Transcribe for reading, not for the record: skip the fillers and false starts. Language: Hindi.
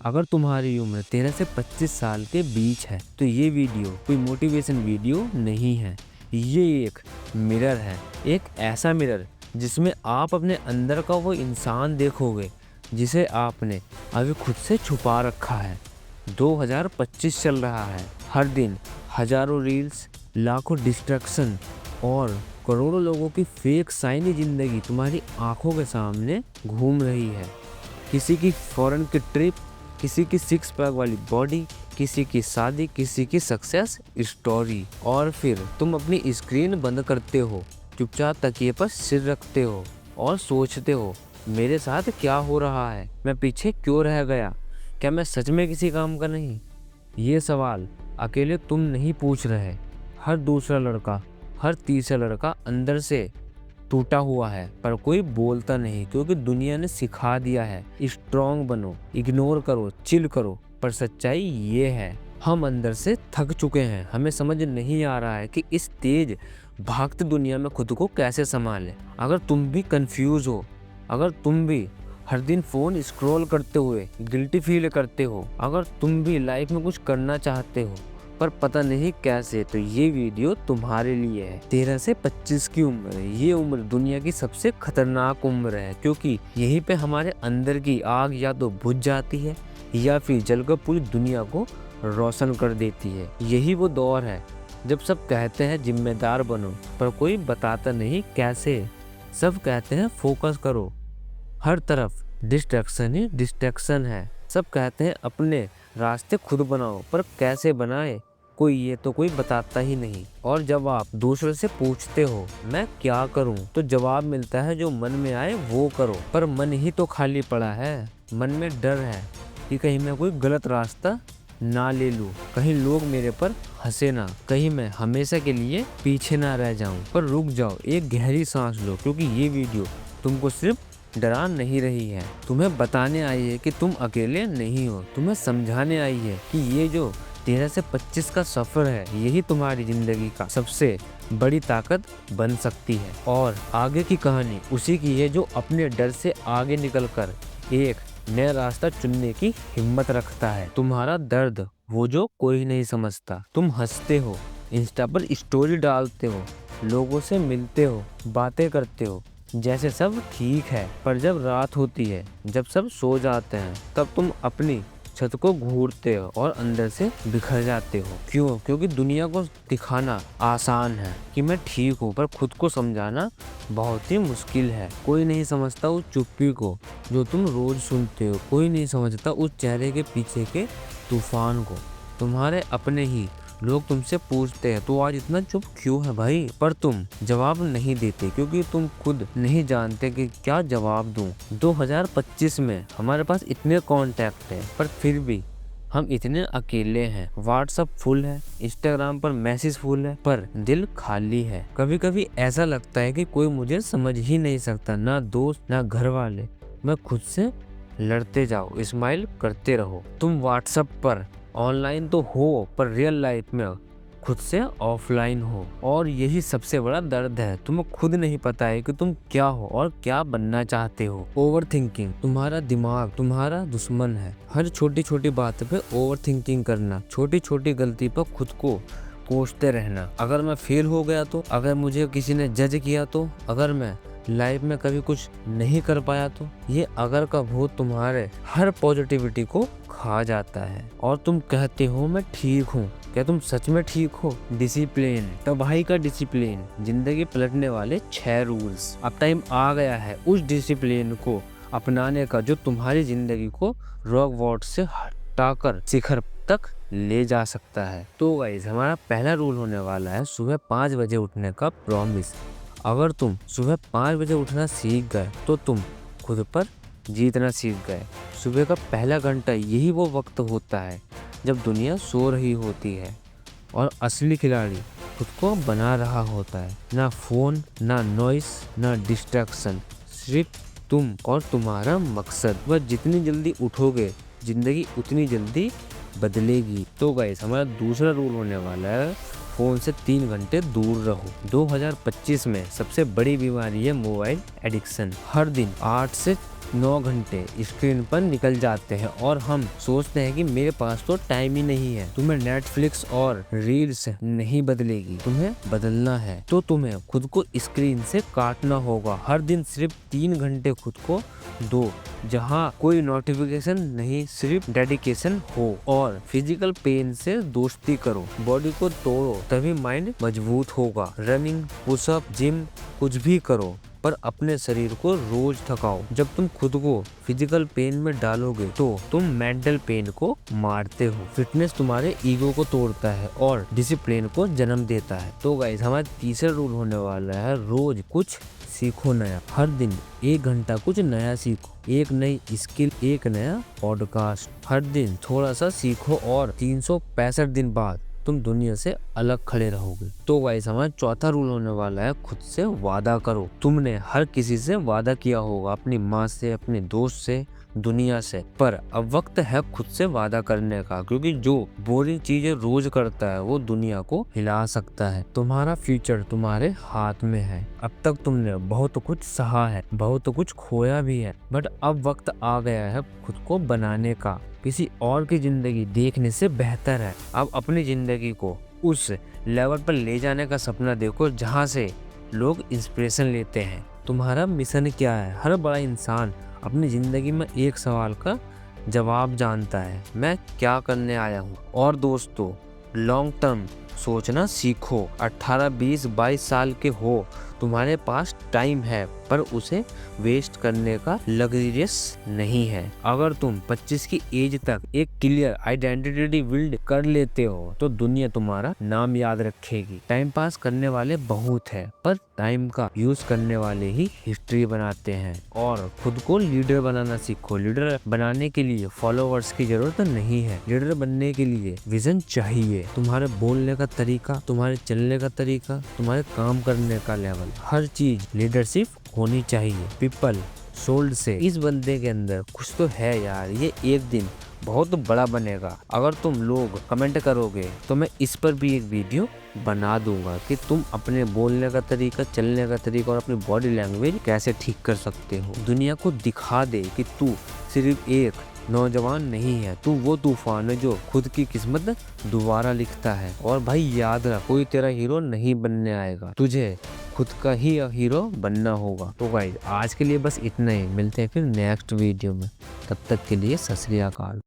अगर तुम्हारी उम्र 13 से 25 साल के बीच है तो ये वीडियो कोई मोटिवेशन वीडियो नहीं है। ये एक मिरर है, एक ऐसा मिरर जिसमें आप अपने अंदर का वो इंसान देखोगे जिसे आपने अभी खुद से छुपा रखा है। 2025 चल रहा है, हर दिन हजारों रील्स, लाखों डिस्ट्रैक्शन और करोड़ों लोगों की फेक शाइनी जिंदगी तुम्हारी आंखों के सामने घूम रही है। किसी की फॉरेन की ट्रिप, किसी की सिक्स पैक वाली बॉडी, किसी की शादी, किसी की सक्सेस स्टोरी, और फिर तुम अपनी स्क्रीन बंद करते हो, चुपचाप तकिए पर सिर रखते हो और सोचते हो मेरे साथ क्या हो रहा है, मैं पीछे क्यों रह गया, क्या मैं सच में किसी काम का नहीं। ये सवाल अकेले तुम नहीं पूछ रहे, हर दूसरा लड़का, हर तीसरा लड़का अंदर से टूटा हुआ है, पर कोई बोलता नहीं क्योंकि दुनिया ने सिखा दिया है स्ट्रॉन्ग बनो, इग्नोर करो, चिल करो। पर सच्चाई ये है, हम अंदर से थक चुके हैं। हमें समझ नहीं आ रहा है कि इस तेज भागती दुनिया में खुद को कैसे संभालें। अगर तुम भी कंफ्यूज हो, अगर तुम भी हर दिन फोन स्क्रॉल करते हुए गिल्टी फील करते हो, अगर तुम भी लाइफ में कुछ करना चाहते हो पर पता नहीं कैसे, तो ये वीडियो तुम्हारे लिए है। 13 से 25 की उम्र, ये उम्र दुनिया की सबसे खतरनाक उम्र है क्योंकि यहीं पे हमारे अंदर की आग या तो बुझ जाती है या फिर जलकर पूरी दुनिया को रोशन कर देती है। यही वो दौर है जब सब कहते हैं जिम्मेदार बनो, पर कोई बताता नहीं कैसे। सब कहते हैं फोकस करो, हर तरफ डिस्ट्रैक्शन ही डिस्ट्रैक्शन है। सब कहते हैं अपने रास्ते खुद बनाओ, पर कैसे बनाए कोई बताता ही नहीं। और जब आप दूसरे से पूछते हो मैं क्या करूं, तो जवाब मिलता है जो मन में आए वो करो। पर मन ही तो खाली पड़ा है, मन में डर है कि कहीं मैं कोई गलत रास्ता ना ले लूं, कहीं लोग मेरे पर हंसे ना, कहीं मैं हमेशा के लिए पीछे ना रह जाऊं। पर रुक जाओ, एक गहरी सांस लो, क्योंकि ये वीडियो तुमको सिर्फ डरा नहीं रही है, तुम्हें बताने आई है कि तुम अकेले नहीं हो। तुम्हें समझाने आई है कि ये जो 13 से 25 का सफर है, यही तुम्हारी जिंदगी का सबसे बड़ी ताकत बन सकती है। और आगे की कहानी उसी की है जो अपने डर से आगे निकलकर एक नया रास्ता चुनने की हिम्मत रखता है। तुम्हारा दर्द वो जो कोई नहीं समझता। तुम हंसते हो, इंस्टा पर स्टोरी डालते हो, लोगों से मिलते हो, बातें करते हो जैसे सब ठीक है, पर जब रात होती है, जब सब सो जाते हैं, तब तुम अपनी छत को घूरते हो और अंदर से बिखर जाते हो। क्यों? क्योंकि दुनिया को दिखाना आसान है कि मैं ठीक हूँ, पर खुद को समझाना बहुत ही मुश्किल है। कोई नहीं समझता उस चुप्पी को जो तुम रोज सुनते हो, कोई नहीं समझता उस चेहरे के पीछे के तूफान को। तुम्हारे अपने ही लोग तुमसे पूछते हैं तो आज इतना चुप क्यों है भाई, पर तुम जवाब नहीं देते क्योंकि तुम खुद नहीं जानते कि क्या जवाब दूं। 2025 में हमारे पास इतने कॉन्टैक्ट हैं, पर फिर भी हम इतने अकेले हैं। व्हाट्सएप फुल है, इंस्टाग्राम पर मैसेज फुल है, पर दिल खाली है। कभी कभी ऐसा लगता है कि कोई मुझे समझ ही नहीं सकता, ना दोस्त ना घर वाले। मैं खुद से लड़ते जाओ, स्माइल करते रहो। तुम व्हाट्सएप पर ऑनलाइन तो हो, पर रियल लाइफ में खुद से ऑफलाइन हो, और यही सबसे बड़ा दर्द है। तुम्हें खुद नहीं पता है कि तुम क्या हो और क्या बनना चाहते हो। ओवर थिंकिंग, तुम्हारा दिमाग तुम्हारा दुश्मन है। हर छोटी छोटी बात पे ओवर थिंकिंग करना, छोटी छोटी गलती पर खुद को कोसते रहना। अगर मैं फेल हो गया तो, अगर मुझे किसी ने जज किया तो, अगर मैं लाइफ में कभी कुछ नहीं कर पाया तो, ये अगर का भूत तुम्हारे हर पॉजिटिविटी को खा जाता है और तुम कहते हो मैं ठीक हूँ। क्या तुम सच में ठीक हो? डिसिप्लिन, तबाही का डिसिप्लिन, जिंदगी पलटने वाले 6 रूल्स। अब टाइम आ गया है उस डिसिप्लिन को अपनाने का जो तुम्हारी जिंदगी को रॉक बॉटम से हटाकर शिखर तक ले जा सकता है। तो गाइस, हमारा पहला रूल होने वाला है सुबह 5 बजे उठने का प्रॉमिस। अगर तुम सुबह 5 बजे उठना सीख गए तो तुम खुद पर जीतना सीख गए। सुबह का पहला घंटा यही वो वक्त होता है जब दुनिया सो रही होती है और असली खिलाड़ी खुद को बना रहा होता है। ना फोन, ना नॉइस, ना डिस्ट्रैक्शन, सिर्फ तुम और तुम्हारा मकसद। वह जितनी जल्दी उठोगे, जिंदगी उतनी जल्दी बदलेगी। तो गाइस, हमारा दूसरा रूल होने वाला है फोन से 3 घंटे दूर रहो। 2025 में सबसे बड़ी बीमारी है मोबाइल एडिक्शन। हर दिन 8 से 9 घंटे स्क्रीन पर निकल जाते हैं और हम सोचते हैं कि मेरे पास तो टाइम ही नहीं है। तुम्हें नेटफ्लिक्स और रील्स नहीं बदलेगी, तुम्हें बदलना है तो तुम्हें खुद को स्क्रीन से काटना होगा। हर दिन सिर्फ 3 घंटे खुद को दो, जहाँ कोई नोटिफिकेशन नहीं, सिर्फ डेडिकेशन हो। और फिजिकल पेन से दोस्ती करो, बॉडी को तोड़ो, तभी माइंड मजबूत होगा। रनिंग, पुशअप, जिम कुछ भी करो पर अपने शरीर को रोज थकाओ। जब तुम खुद को फिजिकल पेन में डालोगे तो तुम मेंटल पेन को मारते हो। फिटनेस तुम्हारे ईगो को तोड़ता है और डिसिप्लिन को जन्म देता है। तो गाइस, हमारा तीसरा रूल होने वाला है रोज कुछ सीखो नया। हर दिन 1 घंटा कुछ नया सीखो, एक नई स्किल, एक नया पॉडकास्ट। हर दिन थोड़ा सा सीखो और 365 दिन बाद तुम दुनिया से अलग खड़े रहोगे। तो गाइस, हमारा चौथा रूल होने वाला है खुद से वादा करो। तुमने हर किसी से वादा किया होगा, अपनी माँ से, अपने दोस्त से, दुनिया से, पर अब वक्त है खुद से वादा करने का, क्योंकि जो बोरिंग चीजें रोज करता है वो दुनिया को हिला सकता है। तुम्हारा फ्यूचर तुम्हारे हाथ में है। अब तक तुमने बहुत कुछ सहा है, बहुत कुछ खोया भी है, बट अब वक्त आ गया है खुद को बनाने का। किसी और की जिंदगी देखने से बेहतर है अब अपनी जिंदगी को उस लेवल पर ले जाने का सपना देखो जहां से लोग इंस्पिरेशन लेते हैं। तुम्हारा मिशन क्या है? हर बड़ा इंसान अपनी जिंदगी में एक सवाल का जवाब जानता है, मैं क्या करने आया हूँ। और दोस्तों, लॉन्ग टर्म सोचना सीखो। 18, 20, 22 साल के हो, तुम्हारे पास टाइम है, पर उसे वेस्ट करने का लग्जरियस नहीं है। अगर तुम 25 की एज तक एक क्लियर आइडेंटिटी बिल्ड कर लेते हो तो दुनिया तुम्हारा नाम याद रखेगी। टाइम पास करने वाले बहुत है, पर टाइम का यूज करने वाले ही हिस्ट्री बनाते हैं। और खुद को लीडर बनाना सीखो। लीडर बनाने के लिए फॉलोवर्स की जरूरत नहीं है, लीडर बनने के लिए विजन चाहिए। तुम्हारे बोलने का तरीका, तुम्हारे चलने का तरीका, तुम्हारे काम करने का लेवल, हर चीज लीडरशिप होनी चाहिए। पीपल सोल्ड से इस बंदे के अंदर कुछ तो है यार, ये एक दिन बहुत बड़ा बनेगा। अगर तुम लोग कमेंट करोगे तो मैं इस पर भी एक वीडियो बना दूंगा कि तुम अपने बोलने का तरीका, चलने का तरीका और अपनी बॉडी लैंग्वेज कैसे ठीक कर सकते हो। दुनिया को दिखा दे कि तू सिर्फ एक नौजवान नहीं है, तू वो तूफान है जो खुद की किस्मत दोबारा लिखता है। और भाई याद रख, कोई तेरा हीरो नहीं बनने आएगा, तुझे खुद का ही हीरो बनना होगा। तो गाइस, आज के लिए बस इतना ही। मिलते हैं फिर नेक्स्ट वीडियो में, तब तक के लिए सत श्री अकाल।